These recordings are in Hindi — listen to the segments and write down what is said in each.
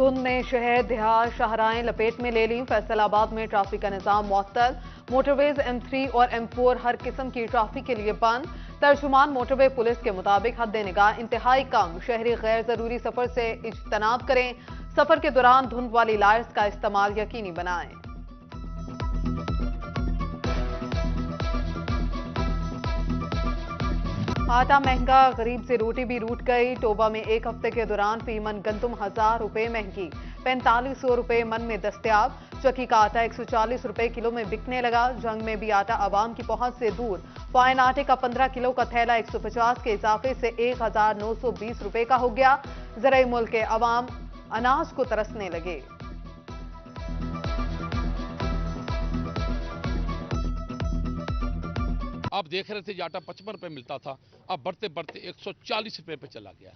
धुंध ने शहर देहात शाहराएं लपेट में ले ली। फैसलाबाद में ट्रैफिक का निजाम मुअत्तल। मोटरवेज M3 और M4 हर किस्म की ट्रैफिक के लिए बंद। तर्जुमान मोटरवे पुलिस के मुताबिक हद निगाह इंतहाई कम। शहरी गैर जरूरी सफर से इज्तनाब करें। सफर के दौरान धुंध वाली लाइट्स का इस्तेमाल यकीनी बनाएं। आटा महंगा, गरीब से रोटी भी रूठ गई। टोबा में एक हफ्ते के दौरान फी मन गंदुम 1000 रुपए महंगी, 4500 रुपए मन में दस्तयाब। चक्की का आटा 140 रुपए किलो में बिकने लगा। जंग में भी आटा आवाम की पहुंच से दूर। फाइन आटे का 15 किलो का थैला 150 के इजाफे से 1920 रुपए का हो गया। ज़राए मुल्क के अवाम अनाज को तरसने लगे। आप देख रहे थे आटा 55 रुपए मिलता था, अब बढ़ते बढ़ते 140 रुपए पे चला गया।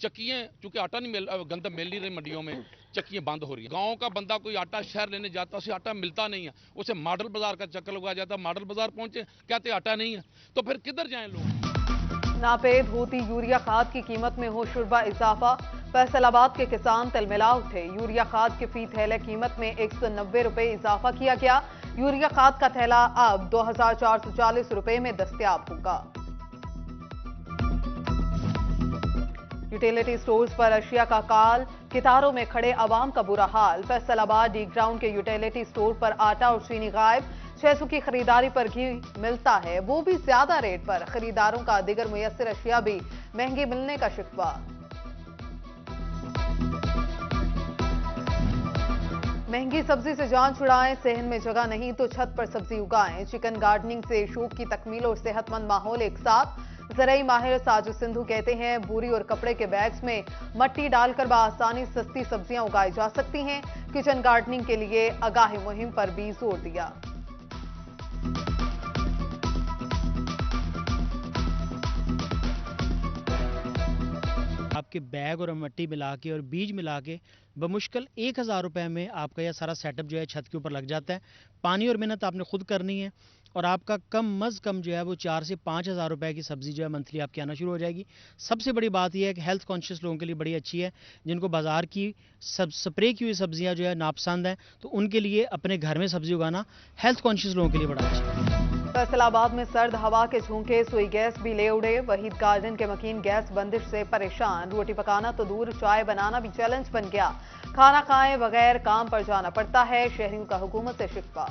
चक्कियां चूंकि आटा नहीं मिल, गंदम मिल नहीं रही मंडियों में, चक्कियां बंद हो रही है। गांव का बंदा कोई आटा शहर लेने जाता है, उसे आटा मिलता नहीं है, उसे मॉडल बाजार का चक्कर लगाया जाता है। मॉडल बाजार पहुंचे कहते आटा नहीं है, तो फिर किधर जाएं लोग। नापेद होती यूरिया खाद की कीमत में हो शुरबा इजाफा। फैसलाबाद के किसान तिलमिला उठे। यूरिया खाद के फी थैले कीमत में 190 रुपए इजाफा किया गया। यूरिया खाद का थैला अब 2440 रुपए में दस्तयाब होगा। यूटिलिटी स्टोर्स पर अशिया का काल, कितारों में खड़े अवाम का बुरा हाल। फैसलाबाद डी ग्राउंड के यूटिलिटी स्टोर पर आटा और चीनी गायब। 600 की खरीदारी पर घी मिलता है, वो भी ज्यादा रेट पर। खरीदारों का दिगर मुयस्सर अशिया भी महंगी मिलने का शिकवा। महंगी सब्जी से जान छुड़ाएं, सेहन में जगह नहीं तो छत पर सब्जी उगाएं। चिकन गार्डनिंग से शौक की तकमील और सेहतमंद माहौल एक साथ। ज़राई माहिर साजिद सिंधु कहते हैं बोरी और कपड़े के बैग्स में मट्टी डालकर बआसानी सस्ती सब्जियां उगाई जा सकती हैं। किचन गार्डनिंग के लिए आगाही मुहिम पर भी जोर दिया। आपके बैग और मट्टी मिला के और बीज मिला के बमुश्किल 1000 रुपए में आपका यह सारा सेटअप जो है छत के ऊपर लग जाता है। पानी और मेहनत आपने खुद करनी है और आपका कम अज़ कम जो है वो 4 से 5000 रुपए की सब्जी जो है मंथली आपकी आना शुरू हो जाएगी। सबसे बड़ी बात यह है कि हेल्थ कॉन्शियस लोगों के लिए बड़ी अच्छी है। जिनको बाजार की स्प्रे की हुई सब्जियां जो है नापसंद है, तो उनके लिए अपने घर में सब्जी उगाना हेल्थ कॉन्शियस लोगों के लिए बड़ा अच्छा है। फैसलाबाद में सर्द हवा के झोंके, सुई गैस भी ले उड़े। वहीद गार्डन के मकीन गैस बंदिश से परेशान। रोटी पकाना तो दूर, चाय बनाना भी चैलेंज बन गया। खाना खाए बगैर काम पर जाना पड़ता है। शहरियों का हुकूमत से शिकवा।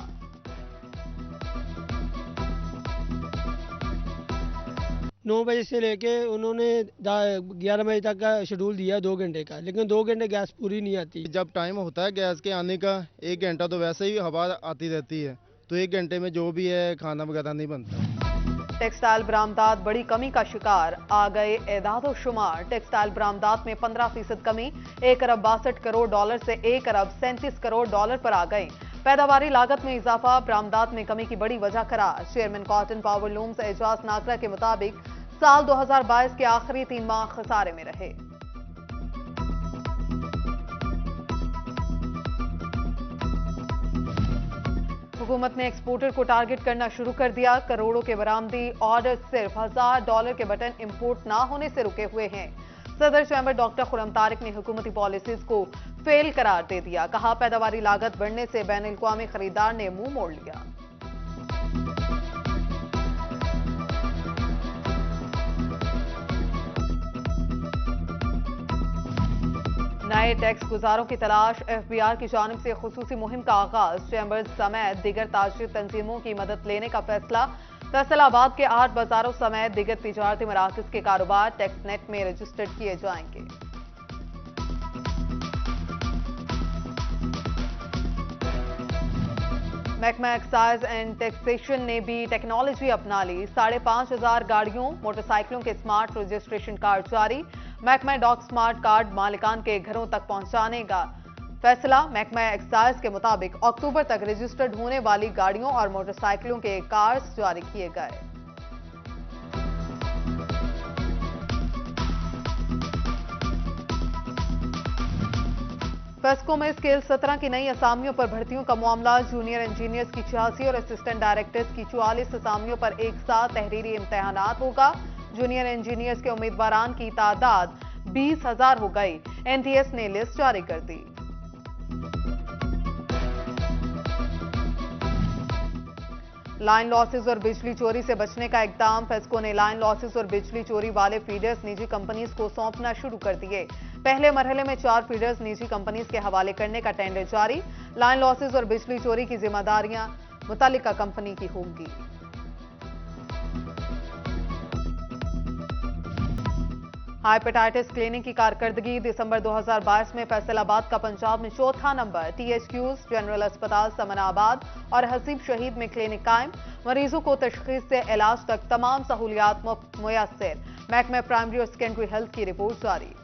9 बजे से लेके उन्होंने 11 बजे तक का शेड्यूल दिया 2 घंटे का, लेकिन 2 घंटे गैस पूरी नहीं आती। जब टाइम होता है गैस के आने का 1 घंटा तो वैसे ही हवा आती रहती है, तो 1 घंटे में जो भी है खाना वगैरह नहीं बनता। टेक्सटाइल बरामदात बड़ी कमी का शिकार। आ गए एदादो शुमार। टेक्सटाइल बरामदात में 15% कमी, $1 अरब 62 करोड़ डॉलर से $1 अरब 37 करोड़ डॉलर पर आ गए। पैदावारी लागत में इजाफा बरामदात में कमी की बड़ी वजह करार। Chairman cotton power looms Ejaz Nagra के मुताबिक साल 2022 के आखिरी 3 माह खसारे में रहे। हुकूमत ने एक्सपोर्टर को टारगेट करना शुरू कर दिया। करोड़ों के बरामदी ऑर्डर सिर्फ $1000 के बटन इंपोर्ट ना होने से रुके हुए हैं। सदर चैम्बर डॉक्टर खुरम तारिक ने हुकूमती पॉलिसीज को फेल करार दे दिया। कहा पैदावारी लागत बढ़ने से बैनुल अक़वामी खरीदार ने मुंह मोड़ लिया। नए टैक्स गुजारों की तलाश। FBR की जानिब से खुसूसी मुहिम का आगाज। चैम्बर्स समेत दिगर ताजरी तंजीमों की मदद लेने का फैसला। फैसलाबाद के 8 बाजारों समेत दिगर तिजारती मराकज के कारोबार टैक्स नेट में रजिस्टर्ड किए जाएंगे। महकमा एक्साइज एंड टैक्सेशन ने भी टेक्नोलॉजी अपना ली। 5500 गाड़ियों मोटरसाइकिलों के स्मार्ट रजिस्ट्रेशन कार्ड जारी। महकमा डॉक स्मार्ट कार्ड मालिकान के घरों तक पहुंचाने का फैसला। महकमा एक्साइज के मुताबिक अक्टूबर तक रजिस्टर्ड होने वाली गाड़ियों और मोटरसाइकिलों के कार्ड्स जारी किए गए। फेस्को में स्केल 17 की नई असामियों पर भर्तियों का मामला। जूनियर इंजीनियर्स की 86 और असिस्टेंट डायरेक्टर्स की 44 असामियों पर एक साथ तहरीरी इम्तिहानात होगा। जूनियर इंजीनियर्स के उम्मीदवारान की तादाद 20,000 हो गई। एनटीएस ने लिस्ट जारी कर दी। लाइन लॉसेस और बिजली चोरी से बचने का इकदाम। फेस्को ने लाइन लॉसेस और बिजली चोरी वाले फीडर्स निजी कंपनीज को सौंपना शुरू कर दिए। पहले मरहले में 4 फीडर्स निजी कंपनीज के हवाले करने का टेंडर जारी। लाइन लॉसेस और बिजली चोरी की जिम्मेदारियां मुतल्लिका कंपनी की होंगी। हेपेटाइटिस क्लिनिक की कारकर्दगी। दिसंबर 2022 में फैसलाबाद का पंजाब में चौथा नंबर। टीएचक्यूज, जनरल अस्पताल समनाबाद और हसीब शहीद में क्लिनिक कायम। मरीजों को तशखीस से इलाज तक तमाम सहूलियात मुफ्त मुयस्सर। महकमा प्राइमरी और सेकेंडरी हेल्थ की रिपोर्ट जारी।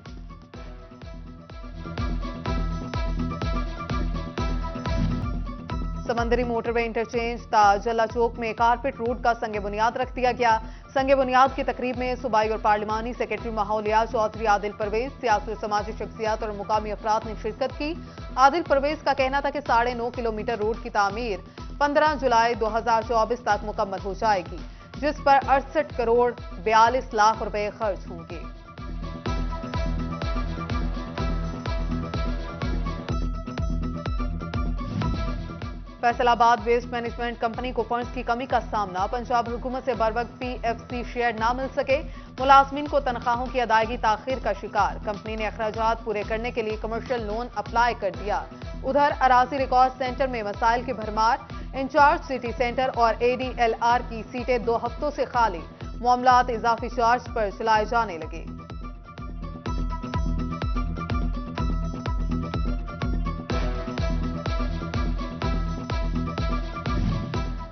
समंदरी मोटरवे इंटरचेंज ताजल्ला चौक में कारपेट रोड का संग बुनियाद रख दिया गया। संग बुनियाद की तकरीब में सूबाई और पार्लिमानी सेक्रेटरी माहौलियात चौधरी आदिल परवेज, सियासी और समाजी शख्सियात और मुकामी अफराद ने शिरकत की। आदिल परवेज का कहना था कि 9.5 किलोमीटर रोड की तामीर 15 जुलाई 2024 तक मुकम्मल हो जाएगी, जिस पर 68 करोड़ 42 लाख रुपए खर्च होंगे। फैसलाबाद वेस्ट मैनेजमेंट कंपनी को फंड्स की कमी का सामना। पंजाब हुकूमत से बरवक्त पीएफसी शेयर ना मिल सके। मुलाजमीन को तनख्वाहों की अदायगी ताखीर का शिकार। कंपनी ने अखराजात पूरे करने के लिए कमर्शियल लोन अप्लाई कर दिया। उधर अराजी रिकॉर्ड सेंटर में मसाइल की भरमार। इंचार्ज सिटी सेंटर और एडीएलआर की सीटें 2 हफ्तों से खाली। मामलात इजाफी चार्ज पर चलाए जाने लगे।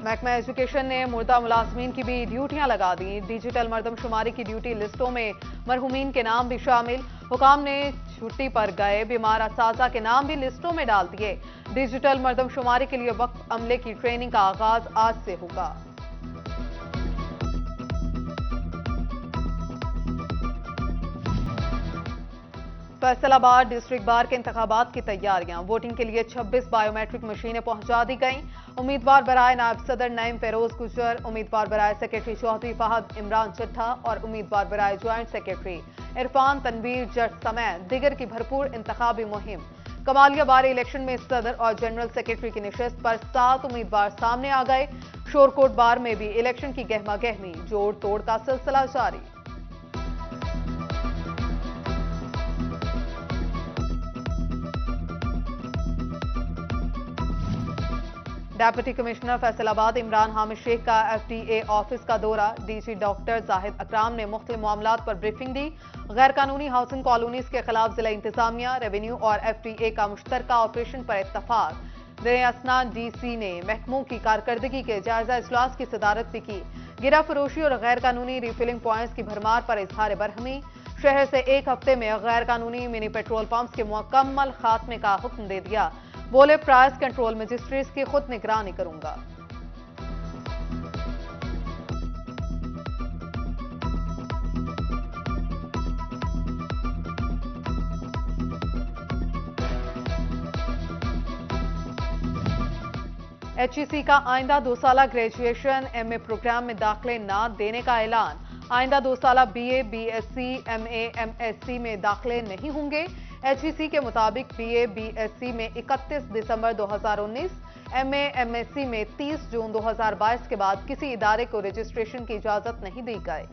महकमा एजुकेशन ने मुर्दा मुलाजमीन की भी ड्यूटियां लगा दी। डिजिटल मरदमशुमारी की ड्यूटी लिस्टों में मरहूमीन के नाम भी शामिल। हुकाम ने छुट्टी पर गए बीमार असाजा के नाम भी लिस्टों में डाल दिए। डिजिटल मरदमशुमारी के लिए वक्फ अमले की ट्रेनिंग का आगाज आज से होगा। फैसलाबाद डिस्ट्रिक्ट बार के इंतखाबात की तैयारियां। वोटिंग के लिए 26 बायोमेट्रिक मशीनें पहुंचा दी गईं। उम्मीदवार बराए नायब सदर नईम फेरोज गुजर, उम्मीदवार बराए सेक्रेटरी चौधरी फहद इमरान चट्ठा और उम्मीदवार बराए ज्वाइंट सेक्रेटरी इरफान तनवीर जट समेत दिगर की भरपूर इंतखाबी मुहिम। कमालिया बार इलेक्शन में सदर और जनरल सेक्रेटरी की निशस्त पर 7 उम्मीदवार सामने आ गए। शोरकोट बार में भी इलेक्शन की गहमा गहमी, जोड़ तोड़ का सिलसिला जारी। डेप्यूटी कमिश्नर फैसलाबाद इमरान हामिद शेख का एफडीए ऑफिस का दौरा। डीसी डॉक्टर जाहिद अकराम ने मुख्तलिफ मामलात पर ब्रीफिंग दी। गैर कानूनी हाउसिंग कॉलोनीज के खिलाफ जिला इंतजामिया, रेवेन्यू और एफडीए का मुश्तरका ऑपरेशन पर इत्तफाक। असना डीसी ने महकमों की कारकर्दगी के जायजा इजलास की सदारत भी की। गिरा फरोशी और गैर कानूनी रिफिलिंग पॉइंट्स की भरमार पर इजहार बरहमी। शहर से 1 हफ्ते में गैर कानूनी मिनी पेट्रोल पंप्स के मुकम्मल खात्मे का हुक्म दे दिया। बोले प्राइस कंट्रोल मजिस्ट्रेट्स की खुद निगरानी करूंगा। एचईसी का आइंदा 2 साला ग्रेजुएशन एमए प्रोग्राम में दाखिले न देने का ऐलान। आइंदा 2 साला बीए, बीएससी, एमए, एमएससी में दाखिले नहीं होंगे। एचईसी के मुताबिक बीए, बीएससी में 31 दिसंबर 2019, एमए, एमएससी में 30 जून 2022 के बाद किसी इदारे को रजिस्ट्रेशन की इजाजत नहीं दी गई।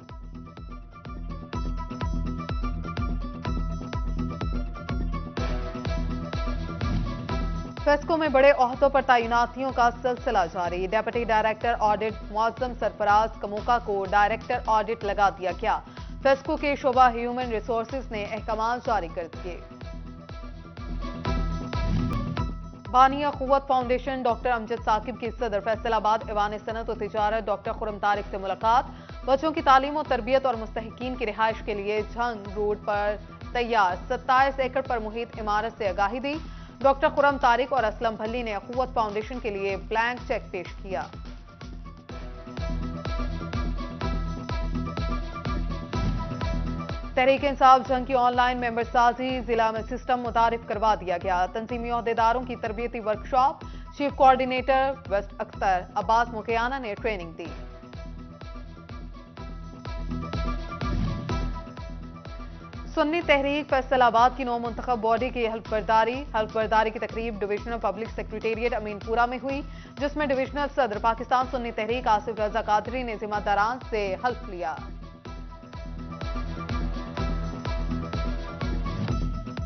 फेस्को में बड़े ओहदों पर तैनातियों का सिलसिला जारी। Deputy director audit Muazzam Sarfaraz Kamoka को डायरेक्टर ऑडिट लगा दिया गया। फेस्को के शोबा ह्यूमन रिसोर्सेज ने अहकाम जारी कर दिए। बानिया कुव्वत फाउंडेशन डॉक्टर अमजद साकिब की सदर फैसलाबाद ऐवान सनत और तिजारत डॉक्टर खुरम तारिक से मुलाकात। बच्चों की तालीम और तरबियत और मुस्तहिकीन की रिहाइश के लिए झंग रोड पर तैयार 27 एकड़ पर मुहित इमारत से आगाही दी। डॉक्टर खुरम तारिक और असलम भल्ली ने कुव्वत फाउंडेशन के लिए ब्लैंक चेक पेश किया। तहरीक इंसाफ जंग की ऑनलाइन मेंबर साजी। जिला में सिस्टम मुतारिफ करवा दिया गया। तंजीमी ओहदेदारों की तरबियती वर्कशॉप। चीफ कोऑर्डिनेटर वेस्ट अख्तर अब्बास मुखियाना ने ट्रेनिंग दी। सुन्नी तहरीक फैसलाबाद की 9 मुंतखब बॉडी की हल्फ की तकरीब डिविजनल पब्लिक सेक्रेटेरिएट अमीनपुरा में हुई, जिसमें डिविजनल सदर पाकिस्तान सुन्नी तहरीक आसिफ रजा कादरी ने जिम्मेदारान से हल्फ लिया।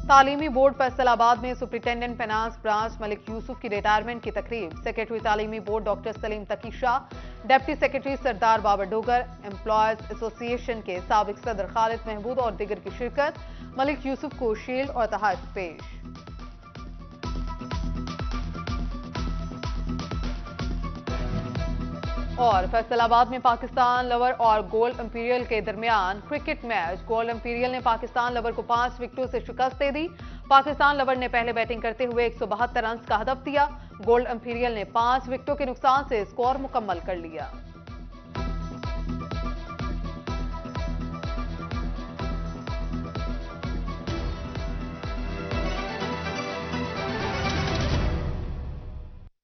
तालीमी बोर्ड फैसलाबाद में superintendent finance branch Malik Yousuf की रिटायरमेंट की तकरीब, सेक्रेटरी तालीमी बोर्ड डॉक्टर सलीम तकीशा, deputy secretary Sardar Babar Dogar, employees association के साबिक सदर खालिद महमूद और दीगर की शिरकत। मलिक यूसुफ को शील्ड और तहफ़्फ़ुज़ पेश। और फैसलाबाद में पाकिस्तान लवर और गोल्ड इंपीरियल के दरमियान क्रिकेट मैच। गोल्ड इंपीरियल ने पाकिस्तान लवर को 5 विकेटों से शिकस्त दे दी। पाकिस्तान लवर ने पहले बैटिंग करते हुए 172 रन का हदफ दिया। गोल्ड इंपीरियल ने 5 विकेटों के नुकसान से स्कोर मुकम्मल कर लिया।